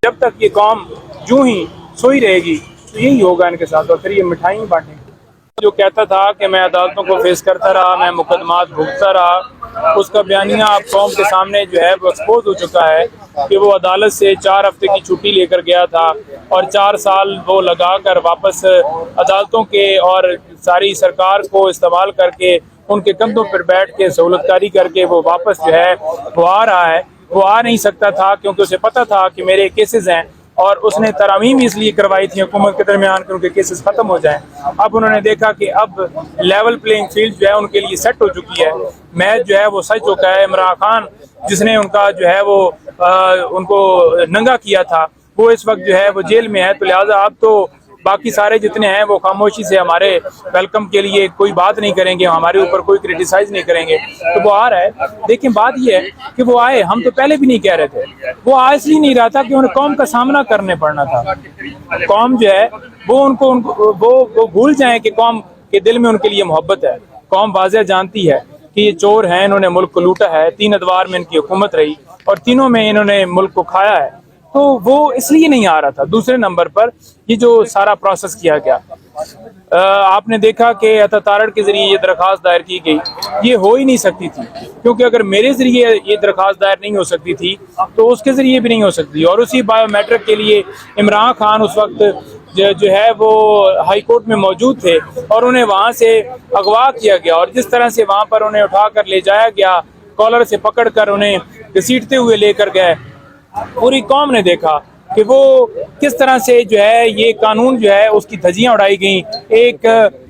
जब तक ये कौम यूं ही सोई रहेगी तो यही होगा इनके साथ, और फिर ये मिठाई बांटेंगे। जो कहता था कि मैं अदालतों को फेस करता रहा, मैं मुकदमात भुगतता रहा, उसका बयानिया अब कौम के सामने जो है वो एक्सपोज हो चुका है कि वो अदालत से 4 हफ्ते की छुट्टी लेकर गया था और 4 साल वो लगा कर वापस अदालतों के और सारी सरकार को इस्तेमाल करके उनके कंधों पर बैठ के सहूलतकारी करके वो वापस जो है वो आ रहा है। वो आ नहीं सकता था क्योंकि उसे पता था कि मेरे केसेस हैं, और उसने तरामीम इसलिए करवाई थी हुकूमत के दरमियान कि उनके केसेस खत्म हो जाएं। अब उन्होंने देखा कि अब लेवल प्लेइंग फील्ड जो है उनके लिए सेट हो चुकी है, मैच जो है वो सच चुका है। इमरान खान जिसने उनका जो है वो उनको नंगा किया था, वो इस वक्त जो है वो जेल में है, तो लिहाजा अब तो बाकी सारे जितने हैं वो खामोशी से हमारे वेलकम के लिए कोई बात नहीं करेंगे, हमारे ऊपर कोई क्रिटिसाइज नहीं करेंगे। तो वो आ रहा है। लेकिन बात ये है कि वो आए, हम तो पहले भी नहीं कह रहे थे, वो आ इसलिए नहीं रहा था कि उन्हें कौम का सामना करने पड़ना था। कौम जो है वो उनको वो भूल जाए कि कौम के दिल में उनके लिए मोहब्बत है। कौम वाज़ेह जानती है कि ये चोर हैं, इन्होंने मुल्क को लूटा है, 3 अदवार में इनकी हुकूमत रही और तीनों में इन्होंने मुल्क को खाया है, तो वो इसलिए नहीं आ रहा था। दूसरे नंबर पर ये जो सारा प्रोसेस किया गया, आपने देखा कि अतातारड़ के जरिए ये दरख्वास्त दायर की गई, ये हो ही नहीं सकती थी, क्योंकि अगर मेरे जरिए ये दरख्वास्त दायर नहीं हो सकती थी तो उसके जरिए भी नहीं हो सकती। और उसी बायोमेट्रिक के लिए इमरान खान उस वक्त जो है वो हाई कोर्ट में मौजूद थे और उन्हें वहाँ से अगवा किया गया, और जिस तरह से वहाँ पर उन्हें उठा कर ले जाया गया, कॉलर से पकड़ कर उन्हें घसीटते हुए लेकर गए, पूरी कौम ने देखा कि वो किस तरह से जो है ये कानून जो है उसकी धज्जियां उड़ाई गई। एक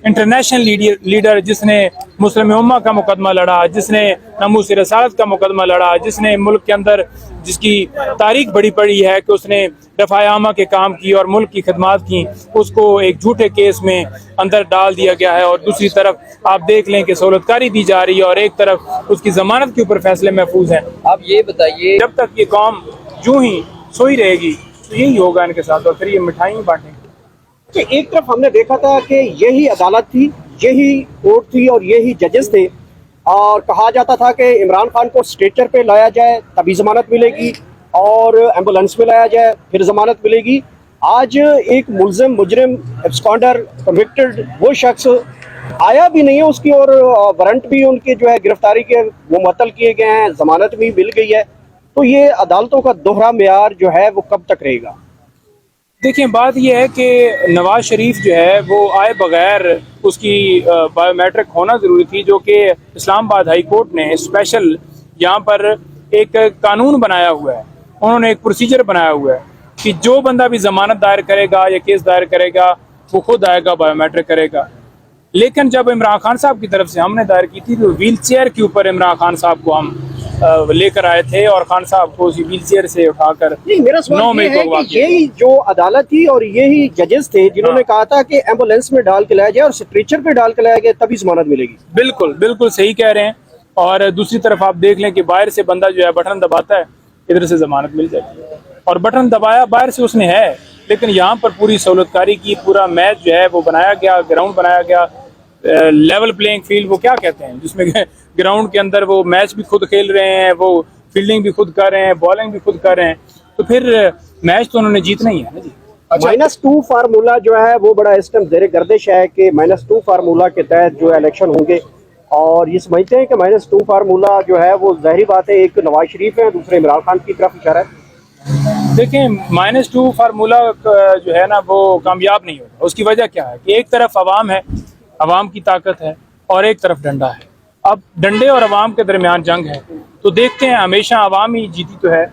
इंटरनेशनल लीडर जिसने मुस्लिम उम्मा का मुकदमा लड़ा, जिसने नमूस रसालत का मुकदमा लड़ा, जिसने मुल्क के अंदर जिसकी तारीख बड़ी पड़ी है कि उसने रफ़ाए आमा के काम की और मुल्क की खिदमात की, उसको एक झूठे केस में अंदर डाल दिया गया है। और दूसरी तरफ आप देख लें कि सहूलतकारी दी जा रही है और एक तरफ उसकी जमानत के ऊपर फैसले महफूज हैं। आप ये बताइए, जब तक ये कौम यूं ही सोई रहेगी तो यही होगा इनके साथ, और फिर ये मिठाई बांटेंगे। कि एक तरफ हमने देखा था कि यही अदालत थी, यही कोर्ट थी और यही जजेस थे, और कहा जाता था कि इमरान खान को स्ट्रेचर पे लाया जाए तभी ज़मानत मिलेगी और एम्बुलेंस में लाया जाए फिर ज़मानत मिलेगी। आज एक मुल्ज़िम, मुजरिम, एब्सकॉन्डर, कन्विक्टेड वो शख्स आया भी नहीं है उसकी, और वारंट भी उनके जो है गिरफ्तारी के वो मुअत्तल किए गए हैं, ज़मानत भी मिल गई है। तो ये अदालतों का दोहरा मेयार जो है वो कब तक रहेगा? देखिए, बात यह है कि नवाज शरीफ जो है वो आए बगैर उसकी बायोमेट्रिक होना ज़रूरी थी, जो कि इस्लामाबाद हाई कोर्ट ने स्पेशल यहाँ पर एक कानून बनाया हुआ है, उन्होंने एक प्रोसीजर बनाया हुआ है कि जो बंदा भी ज़मानत दायर करेगा या केस दायर करेगा वो खुद आएगा, बायोमेट्रिक करेगा। लेकिन जब इमरान खान साहब की तरफ से हमने दायर की थी तो व्हील चेयर के ऊपर इमरान खान साहब को हम लेकर आए थे और खान साहब को उसी व्हील चेयर से उठाकर मेरा सवाल ये है कि यही जो अदालत थी और यही जजेस थे जिन्होंने कहा था कि एम्बुलेंस में डाल के लाया जाए और स्ट्रेचर पे डाल के लाया गया तभी जमानत मिलेगी। बिल्कुल बिल्कुल सही कह रहे हैं। और दूसरी तरफ आप देख लें कि बाहर से बंदा जो है बटन दबाता है, इधर से जमानत मिल जाती है, और बटन दबाया बाहर से उसने है, लेकिन यहाँ पर पूरी सहूलतकारी की, पूरा मैच जो है वो बनाया गया, ग्राउंड बनाया गया, लेवल प्लेइंग फील्ड वो क्या कहते हैं, जिसमें ग्राउंड के अंदर वो मैच भी खुद खेल रहे हैं, वो फील्डिंग भी खुद कर रहे हैं, बॉलिंग भी खुद कर रहे हैं, तो फिर मैच तो उन्होंने जीतना ही है ना जी। -2 फार्मूला जो है वो बड़ा इस टाइम ज़ेर गर्दिश है कि -2 फार्मूला के तहत जो इलेक्शन होंगे, और ये समझते हैं कि -2 फार्मूला जो है वो ज़ाहिर बात है एक नवाज शरीफ है, दूसरे इमरान खान की तरफ इशारा है। देखें, -2 फार्मूला जो है ना वो कामयाब नहीं होगा। उसकी वजह क्या है कि एक तरफ अवाम है, अवाम की ताकत है, और एक तरफ डंडा है। अब डंडे और अवाम के दरमियान जंग है, तो देखते हैं, हमेशा अवाम ही जीती तो है,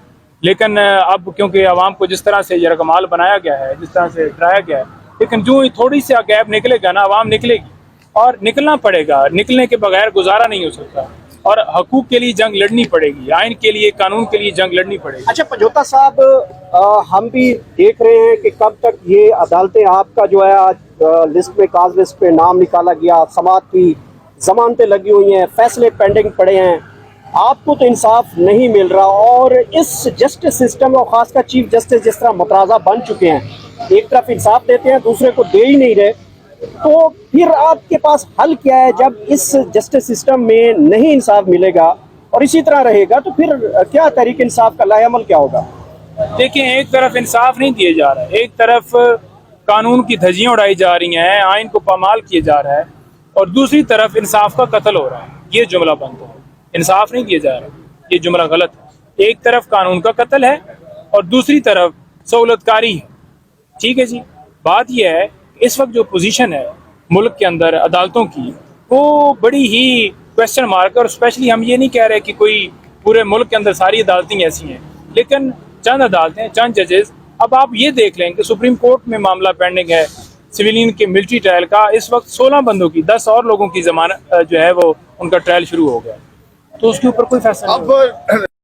लेकिन अब क्योंकि अवाम को जिस तरह से यरगमाल बनाया गया है, जिस तरह से डराया गया है, लेकिन जो ही थोड़ी सी गैप निकलेगा ना, अवाम निकलेगी और निकलना पड़ेगा, निकलने के बगैर गुजारा नहीं हो सकता, और हकूक के लिए जंग लड़नी पड़ेगी, आइन के लिए, कानून के लिए जंग लड़नी पड़ेगी। अच्छा पंजोता साहब, हम भी देख रहे हैं कि कब तक ये अदालतें, आपका जो है आज लिस्ट में, काज लिस्ट पे नाम निकाला गया, समात की जमानतें लगी हुई हैं, फैसले पेंडिंग पड़े हैं, आपको तो इंसाफ नहीं मिल रहा, और इस जस्टिस सिस्टम और खासकर चीफ जस्टिस जिस तरह मतराजा बन चुके हैं, एक तरफ इंसाफ देते हैं, दूसरे को दे ही नहीं रहे, तो फिर आपके पास हल क्या है? जब इस जस्टिस सिस्टम में नहीं इंसाफ मिलेगा और इसी तरह रहेगा तो फिर क्या तहरीक इंसाफ का लाएअमल क्या होगा? دیکھیں ایک طرف انصاف نہیں دیے جا رہا ہے، ایک طرف قانون کی دھجیاں اڑائی جا رہی ہیں، آئین کو پامال کیے جا رہا ہے، اور دوسری طرف انصاف کا قتل ہو رہا ہے۔ یہ جملہ بند ہو، انصاف نہیں دیا جا رہا، یہ جملہ غلط ہے۔ ایک طرف قانون کا قتل ہے اور دوسری طرف سہولت کاری ہے۔ ٹھیک ہے جی، بات یہ ہے کہ اس وقت جو پوزیشن ہے ملک کے اندر عدالتوں کی، وہ بڑی ہی کویسچن مارک ہے، اور اسپیشلی ہم یہ نہیں کہہ رہے کہ کوئی پورے ملک کے اندر ساری عدالتیں ایسی ہیں، لیکن چند عدالتیں، چند ججز۔ اب آپ یہ دیکھ لیں کہ سپریم کورٹ میں معاملہ پینڈنگ ہے سویلین کے ملٹری ٹرائل کا، اس وقت 16 بندوں کی، 10 اور لوگوں کی ضمانت جو ہے وہ ان کا ٹرائل شروع ہو گیا، تو اس کے اوپر کوئی فیصلہ نہیں ہوا۔